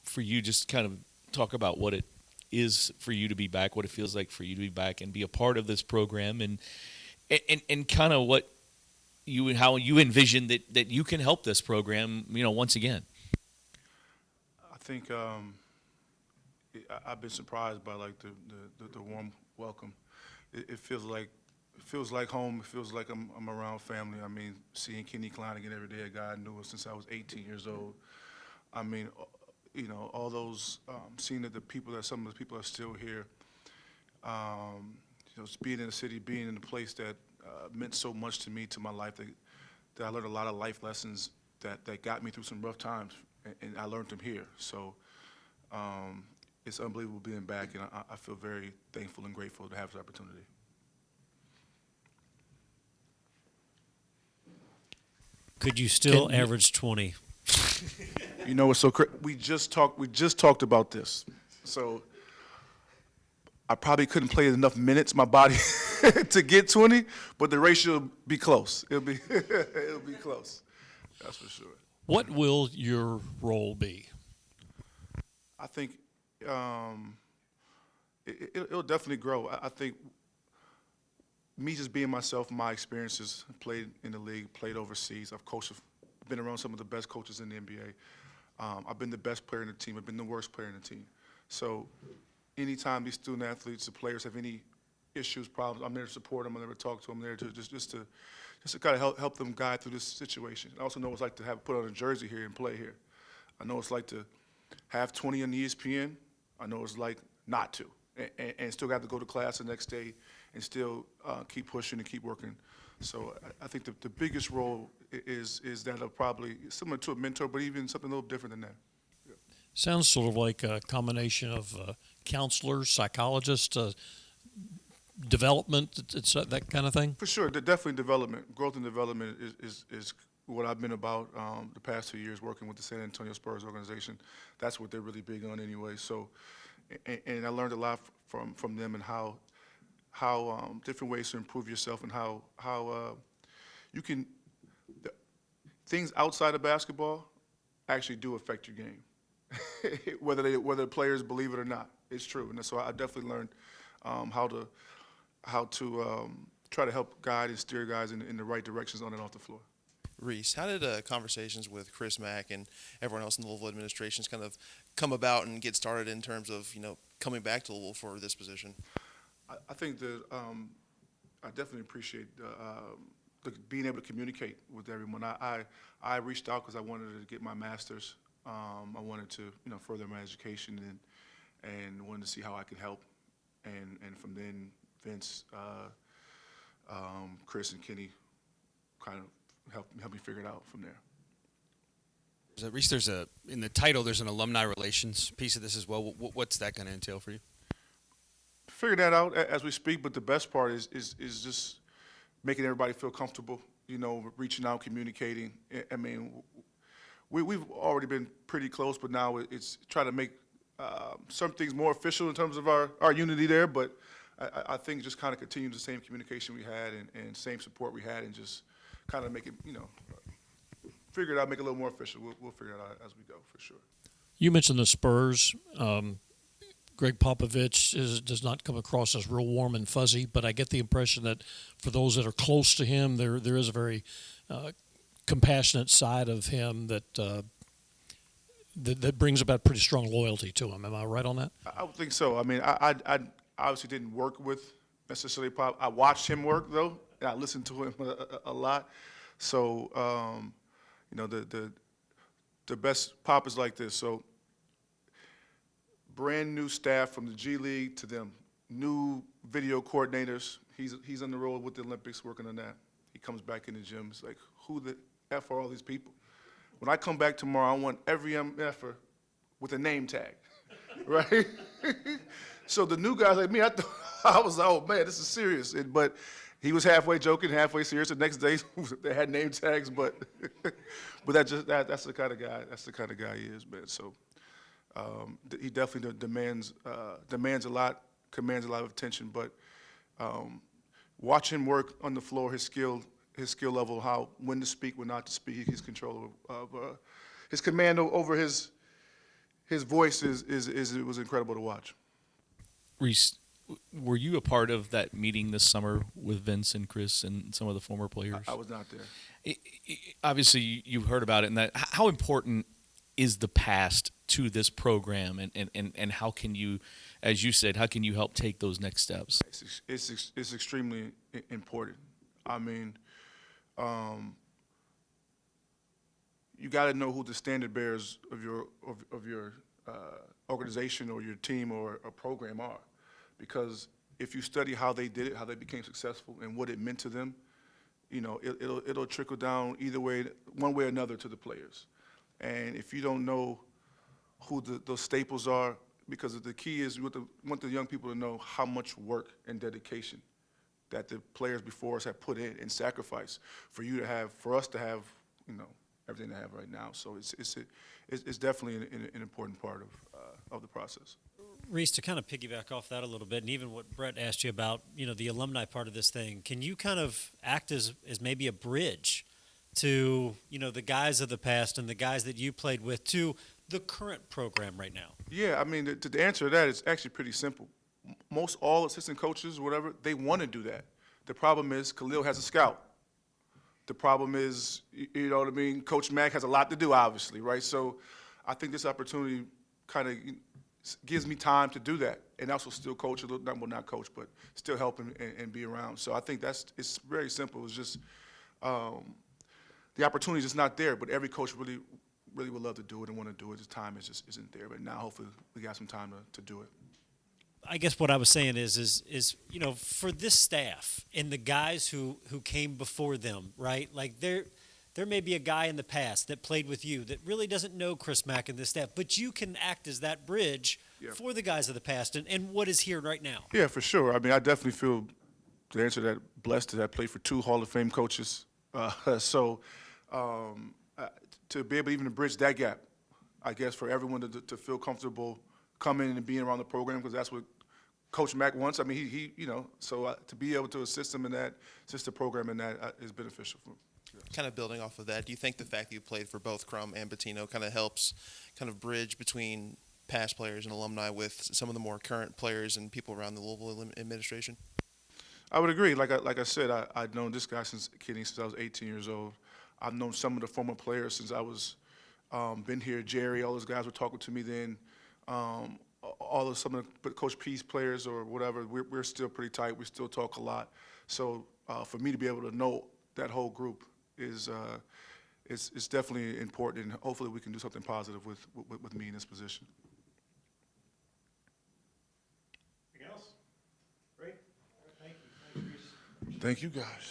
For you, just kind of talk about what it is for you to be back, what it feels like for you to be back and be a part of this program, and kind of what you how you envision that you can help this program, once again. I think I've been surprised by like the warm welcome. It feels like home. It feels like I'm around family. I mean, seeing Kenny Klein again every day, a guy I knew since I was 18 years old. I mean, all those seeing that some of the people are still here. Just being in the city, being in a place that meant so much to me, to my life, that I learned a lot of life lessons that got me through some rough times, and I learned them here. So um, it's unbelievable being back, and I feel very thankful and grateful to have this opportunity. Could you still average 20? We just talked about this. So I probably couldn't play enough minutes, my body, to get 20, but the ratio will be close. It'll be close. That's for sure. What will your role be? I think um, it'll definitely grow. I think me just being myself, my experiences, played in the league, played overseas. I've coached, been around some of the best coaches in the NBA. I've been the best player in the team. I've been the worst player in the team. So anytime these student athletes, the players have any issues, problems, I'm there to support them. I'm there to talk to them. I'm there to just to kind of help them guide through this situation. I also know what it's like to have put on a jersey here and play here. I know what it's like to have 20 on ESPN. I know what it's like not to, and still have to go to class the next day and still keep pushing and keep working. So I think the biggest role is that of probably similar to a mentor, but even something a little different than that. Sounds sort of like a combination of counselors, psychologists, development, it's that kind of thing. For sure, definitely development, growth and development is what I've been about the past 2 years working with the San Antonio Spurs organization. That's what they're really big on anyway. So, and I learned a lot from them and how different ways to improve yourself and how you can things outside of basketball actually do affect your game, whether players believe it or not. It's true, and so I definitely learned um, how to how to try to help guide and steer guys in the right directions on and off the floor. Reese, how did conversations with Chris Mack and everyone else in the Louisville administrations kind of come about and get started in terms of coming back to Louisville for this position? I think that I definitely appreciate being able to communicate with everyone. I reached out because I wanted to get my master's. I wanted to further my education and wanted to see how I could help. And from then, Vince, Chris, and Kenny kind of helped me figure it out from there. So, Reese, in the title, there's an alumni relations piece of this as well. What's that going to entail for you? Figuring that out as we speak, but the best part is just making everybody feel comfortable, reaching out, communicating. I mean, we've already been pretty close, but now it's trying to make some things more official in terms of our unity there. But I think just kind of continue the same communication we had and same support we had, and just kind of make it, figure it out, make it a little more official. We'll figure it out as we go, for sure. You mentioned the Spurs. Greg Popovich does not come across as real warm and fuzzy, but I get the impression that for those that are close to him, there is a very compassionate side of him that brings about pretty strong loyalty to him. Am I right on that? I would think so. I mean, I obviously didn't work with necessarily Pop. I watched him work though, and I listened to him a lot. So, the best Pop is like this. So, brand new staff from the G League to them, new video coordinators. He's on the road with the Olympics working on that. He comes back in the gym. It's like, who the F are all these people? When I come back tomorrow, I want every MFer with a name tag, right? So the new guys like me, I was like, oh man, this is serious. But he was halfway joking, halfway serious. The next day, they had name tags, but that's the kind of guy. That's the kind of guy he is, man. So he definitely demands a lot, commands a lot of attention. But watch him work on the floor, his skill level, when to speak, when not to speak. He's control of his command over his voice it was incredible to watch. Reece, were you a part of that meeting this summer with Vince and Chris and some of the former players? I was not there. Obviously, you've heard about it. And that, how important is the past to this program, and how can you, as you said, how can you help take those next steps? It's extremely important. I mean, you got to know who the standard bearers of your organization or your team or a program are, because if you study how they did it, how they became successful, and what it meant to them, you know, it'll trickle down either way, one way or another, to the players. And if you don't know who those staples are, because the key is we want the young people to know how much work and dedication that the players before us have put in and sacrifice for us to have, you know, everything they have right now. So it's definitely an important part of the process. Reece, to kind of piggyback off that a little bit, and even what Brett asked you about, you know, the alumni part of this thing, can you kind of act as maybe a bridge to, you know, the guys of the past and the guys that you played with to the current program right now? Yeah, I mean, the answer to that is actually pretty simple. Most all assistant coaches, whatever, they want to do that. The problem is Khalil has a scout. The problem is, you know what I mean, Coach Mack has a lot to do, obviously, right? So I think this opportunity kind of gives me time to do that, and also still coach a little, well, not coach, but still help and be around. So I think it's very simple. It's just the opportunity is just not there, but every coach really would love to do it and want to do it. The time just isn't there. But now hopefully we got some time to do it. I guess what I was saying is you know, for this staff and the guys who came before them, right? Like there may be a guy in the past that played with you that really doesn't know Chris Mack and this staff, but you can act as that bridge for the guys of the past and what is here right now. Yeah, for sure. I mean, I definitely feel, to answer that, blessed to have played for 2 Hall of Fame coaches. To be able even to bridge that gap, I guess, for everyone to feel comfortable coming and being around the program, because that's what Coach Mack wants. I mean, he you know, so to be able to assist him in that, assist the program in that is beneficial for him. Kind of building off of that, do you think the fact that you played for both Crum and Bettino kind of helps kind of bridge between past players and alumni with some of the more current players and people around the Louisville administration? I would agree. Like I said, I've known this guy since I was 18 years old. I've known some of the former players since I was been here. Jerry, all those guys were talking to me then. Some of the Coach P's players or whatever, we're still pretty tight. We still talk a lot. So for me to be able to know that whole group is definitely important, and hopefully we can do something positive with me in this position. Anything else? Great. Thank you. Thanks, Reece. Thank you, guys.